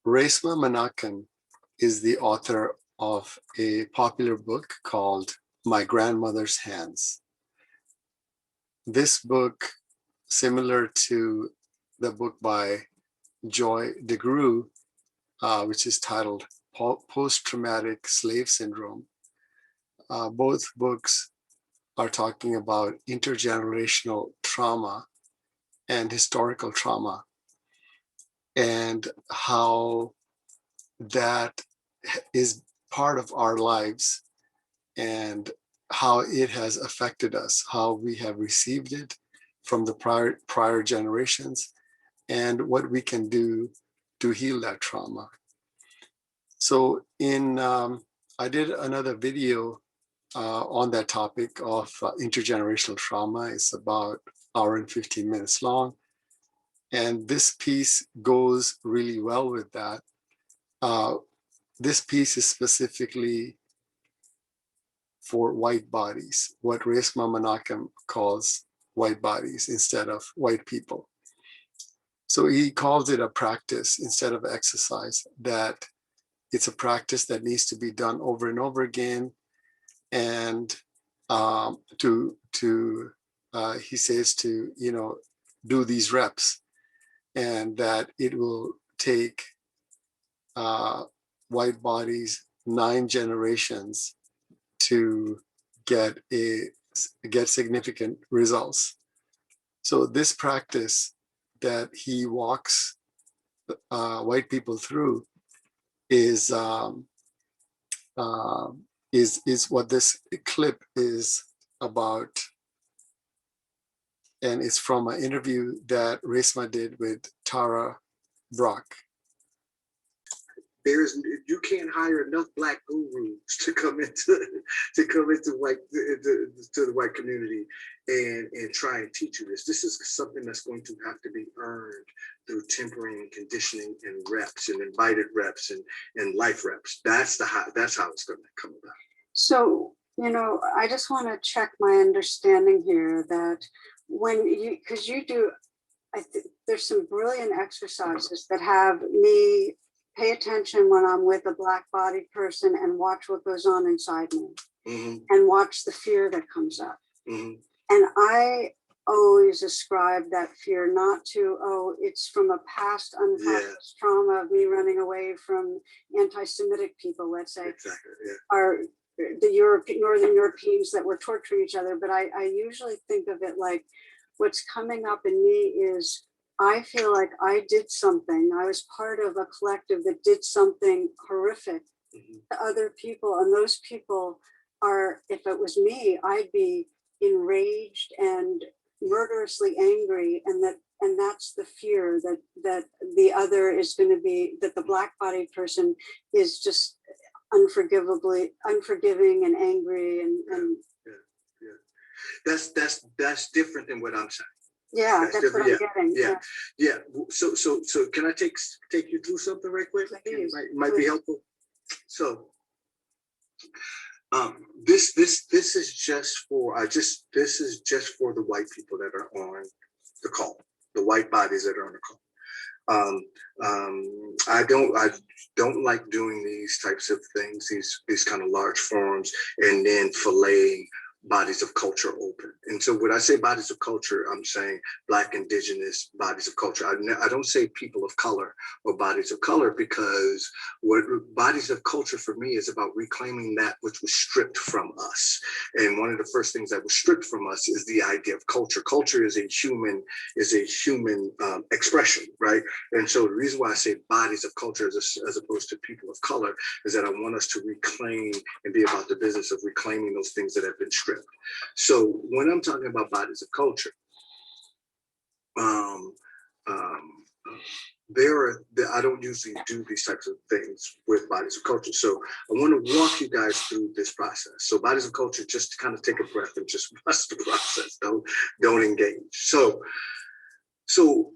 Resmaa Menakem is the author of a popular book called My Grandmother's Hands. This book, similar to the book by Joy DeGruy, which is titled Post-Traumatic Slave Syndrome, both books are talking about intergenerational trauma and historical trauma, and how that is part of our lives and how it has affected us, how we have received it from the prior generations, and what we can do to heal that trauma. So I did another video on that topic of intergenerational trauma. It's about an hour and 15 minutes long. And this piece goes really well with that. This piece is specifically for white bodies, what Resmaa Menakem calls white bodies instead of white people. So he calls it a practice instead of exercise, that it's a practice that needs to be done over and over again. And he says to, do these reps, and that it will take white bodies 9 generations to get significant results. So this practice that he walks white people through is what this clip is about. And it's from an interview that Resmaa did with Tara Brach. You can't hire enough Black gurus to come into the white community and try and teach you this. This is something that's going to have to be earned through tempering and conditioning and reps and invited reps and life reps. That's how it's going to come about. So, I just want to check my understanding here that because you do, there's some brilliant exercises that have me pay attention when I'm with a Black-bodied person and watch what goes on inside me, and watch the fear that comes up. And I always ascribe that fear not to, it's from a past unprocessed trauma of me running away from anti-Semitic people, let's say, or the Northern Europeans that were torturing each other. But I usually think of it like what's coming up in me is, I feel like I did something. I was part of a collective that did something horrific to other people. And those people are, if it was me, I'd be enraged and murderously angry. And that's the fear that the other is going to be, that the Black-bodied person is just unforgiving and angry. And That's different than what I'm saying. Yeah, that's what I'm getting. Yeah. So can I take you through something right quick? Please, might be helpful. So, this is just for the white people that are on the call, the white bodies that are on the call. I don't like doing these types of things, these kind of large forums, and then filleting bodies of culture open. And so when I say bodies of culture, I'm saying Black, Indigenous bodies of culture. I don't say people of color or bodies of color, because what bodies of culture for me is about reclaiming that which was stripped from us. And one of the first things that was stripped from us is the idea of culture. Culture is a human expression, right? And so the reason why I say bodies of culture as opposed to people of color is that I want us to reclaim and be about the business of reclaiming those things that have been stripped. So when I'm talking about bodies of culture, I don't usually do these types of things with bodies of culture. So I want to walk you guys through this process. So bodies of culture, just to kind of take a breath and just trust the process. Don't engage. So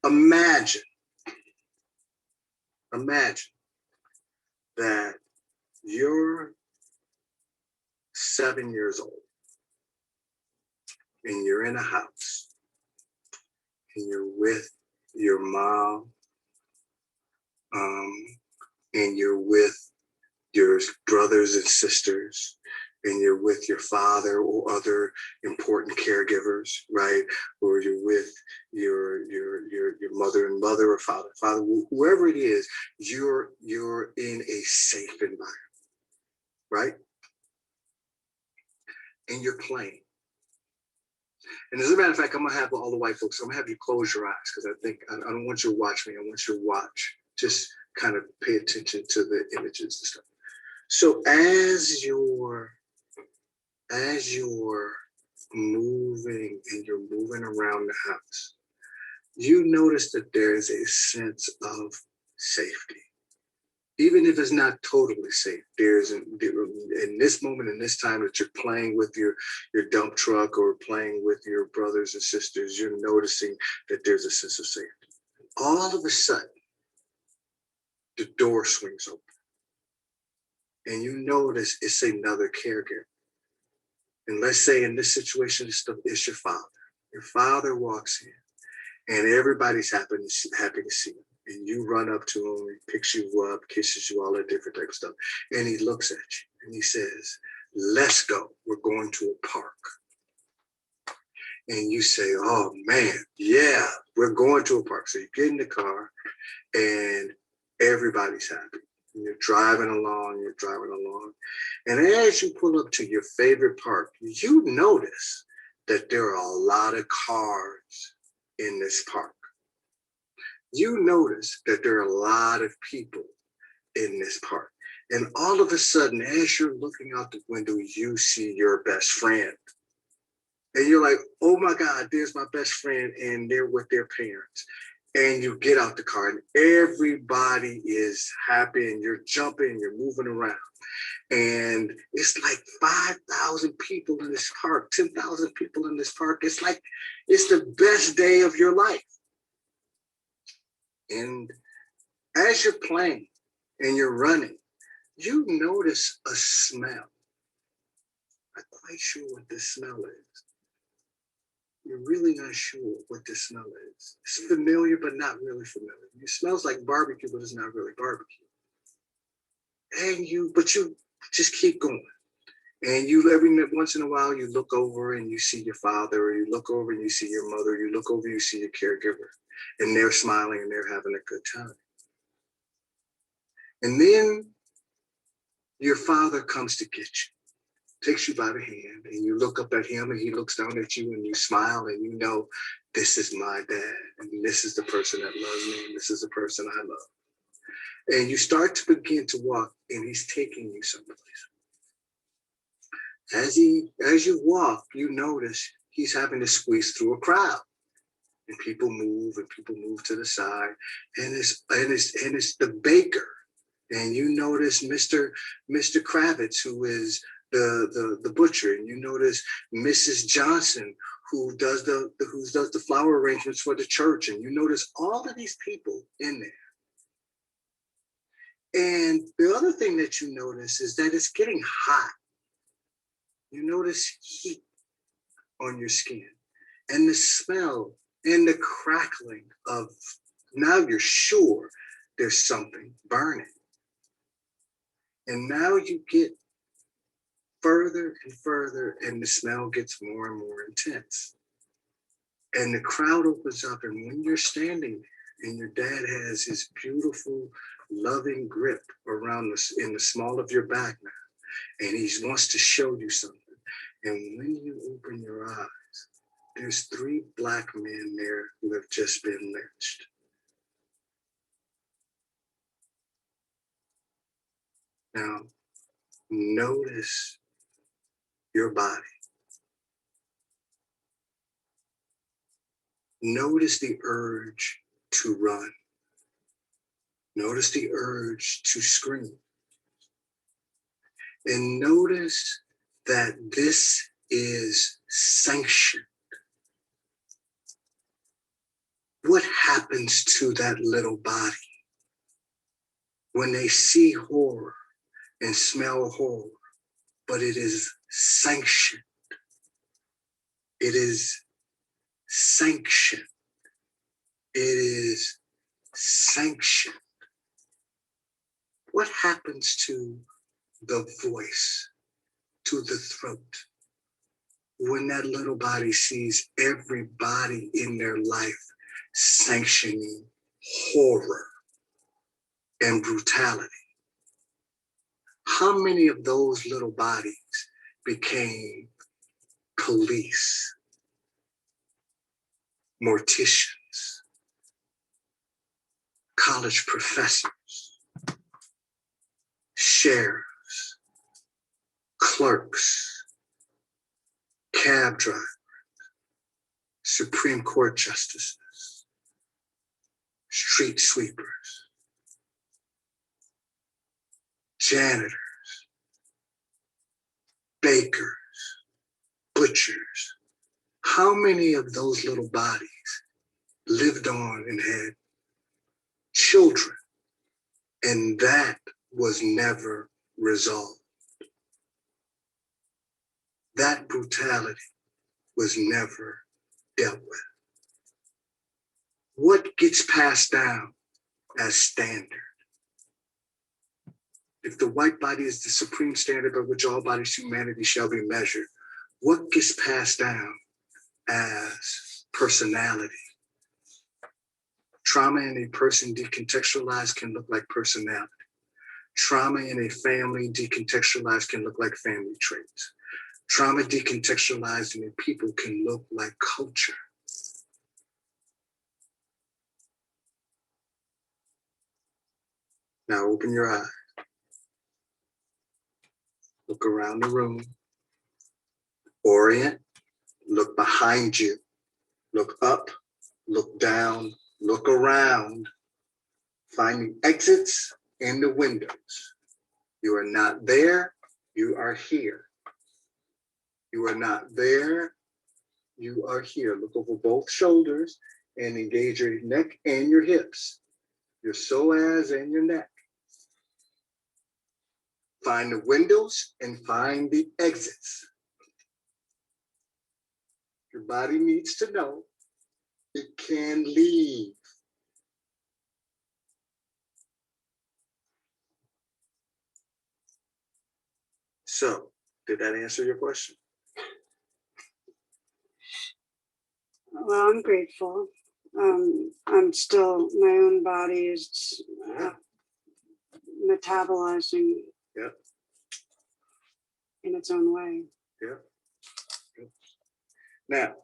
imagine that you're 7 years old and you're in a house and you're with your mom, and you're with your brothers and sisters, and you're with your father or other important caregivers, right? Or you're with your mother and mother, or father, whoever it is, you're in a safe environment, right? And you're playing. And as a matter of fact, I'm gonna have all the white folks, I'm gonna have you close your eyes, because I don't want you to watch me. I want you to watch. Just kind of pay attention to the images and stuff. So as you're moving and you're moving around the house, you notice that there's a sense of safety. Even if it's not totally safe, there's in this moment, in this time that you're playing with your dump truck or playing with your brothers and sisters, you're noticing that there's a sense of safety. All of a sudden, the door swings open, and you notice it's another caregiver. And let's say in this situation, it's your father. Your father walks in, and everybody's happy to see him. And you run up to him, he picks you up, kisses you, all that different type of stuff. And he looks at you and he says, "Let's go. We're going to a park." And you say, "Oh man, yeah, we're going to a park." So you get in the car and everybody's happy. And you're driving along. And as you pull up to your favorite park, you notice that there are a lot of cars in this park. You notice that there are a lot of people in this park. And all of a sudden, as you're looking out the window, you see your best friend. And you're like, "Oh my God, there's my best friend," and they're with their parents. And you get out the car and everybody is happy and you're jumping, you're moving around. And it's like 5,000 people in this park, 10,000 people in this park. It's like, it's the best day of your life. And as you're playing and you're running, you notice a smell. I'm not quite sure what this smell is. You're really not sure what this smell is. It's familiar, but not really familiar. It smells like barbecue, but it's not really barbecue. But you just keep going. And every once in a while, you look over and you see your father, or you look over and you see your mother, you look over, you see your caregiver, and they're smiling and they're having a good time. And then your father comes to get you, takes you by the hand, and you look up at him and he looks down at you and you smile and you know, this is my dad, and this is the person that loves me, and this is the person I love. And you start to begin to walk and he's taking you someplace. As you walk, you notice he's having to squeeze through a crowd, and people move to the side, and it's the baker, and you notice Mr. Kravitz, who is the butcher, and you notice Mrs. Johnson, who does the flower arrangements for the church, and you notice all of these people in there. And the other thing that you notice is that it's getting hot. You notice heat on your skin, and the smell and the crackling of, now you're sure there's something burning. And now you get further and further, and the smell gets more and more intense. And the crowd opens up, and when you're standing there, and your dad has his beautiful, loving grip around in the small of your back now, and he wants to show you something. And when you open your eyes, there's 3 Black men there who have just been lynched. Now, notice your body. Notice the urge to run. Notice the urge to scream. And notice that this is sanctioned. What happens to that little body when they see horror and smell horror? But it is sanctioned. It is sanctioned. It is sanctioned. what happens to the voice, to the throat, when that little body sees everybody in their life sanctioning horror and brutality? How many of those little bodies became police, morticians, college professors, sheriffs, clerks, cab drivers, Supreme Court justices, street sweepers, janitors, bakers, butchers? How many of those little bodies lived on and had children, and that was never resolved? That brutality was never dealt with. What gets passed down as standard? If the white body is the supreme standard by which all bodies humanity shall be measured, what gets passed down as personality? Trauma in a person decontextualized can look like personality. Trauma in a family decontextualized can look like family traits. Trauma decontextualized in a people can look like culture. Now open your eyes. Look around the room. Orient. Look behind you. Look up. Look down. Look around. Find the exits and the windows. You are not there. You are here. You are not there. You are here. Look over both shoulders and engage your neck and your hips, your psoas and your neck. Find the windows and find the exits. Your body needs to know it can leave. So, did that answer your question? Well, I'm grateful. I'm still, my own body is metabolizing Yeah. in its own way. Yeah. Now,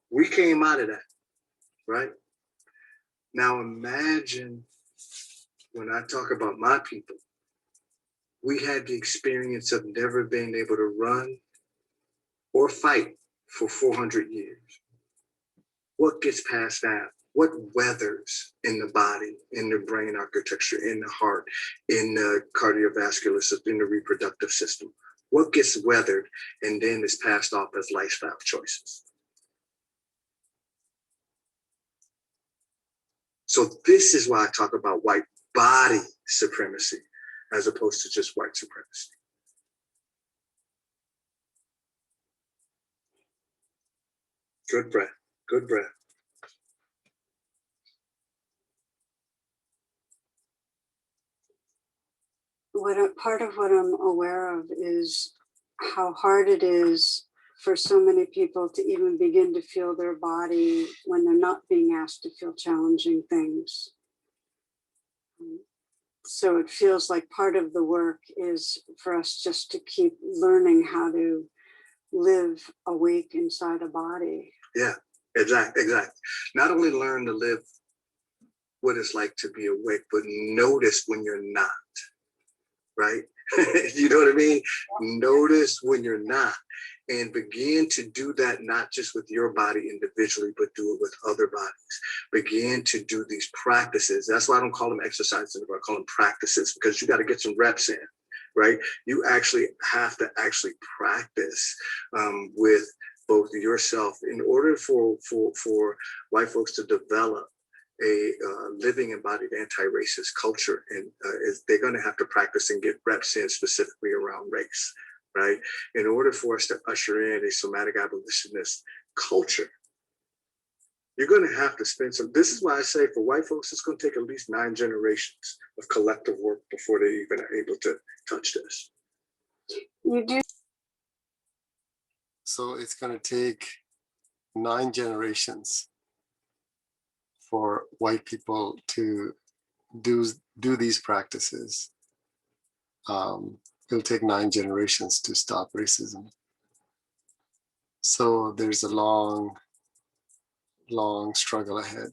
we came out of that, right? Now imagine when I talk about my people, we had the experience of never being able to run or fight for 400 years. What gets passed down? What weathers in the body, in the brain architecture, in the heart, in the cardiovascular system, in the reproductive system? What gets weathered and then is passed off as lifestyle choices? So this is why I talk about white body supremacy as opposed to just white supremacy. Good breath, good breath. Part of what I'm aware of is how hard it is for so many people to even begin to feel their body when they're not being asked to feel challenging things. So it feels like part of the work is for us just to keep learning how to live awake inside a body. Yeah, exactly. Not only learn to live what it's like to be awake, but notice when you're not, right? You know what I mean? Notice when you're not, and begin to do that, not just with your body individually, but do it with other bodies. Begin to do these practices. That's why I don't call them exercises, I call them practices, because you got to get some reps in, right? You actually have to practice with both yourself in order for white folks to develop a living embodied anti-racist culture, and they're going to have to practice and get reps in specifically around race, right? In order for us to usher in a somatic abolitionist culture, you're going to have to spend some. This is why I say for white folks, it's going to take at least 9 generations of collective work before they even are able to touch this. You do. So it's going to take 9 generations for white people to do these practices. It'll take 9 generations to stop racism. So there's a long struggle ahead.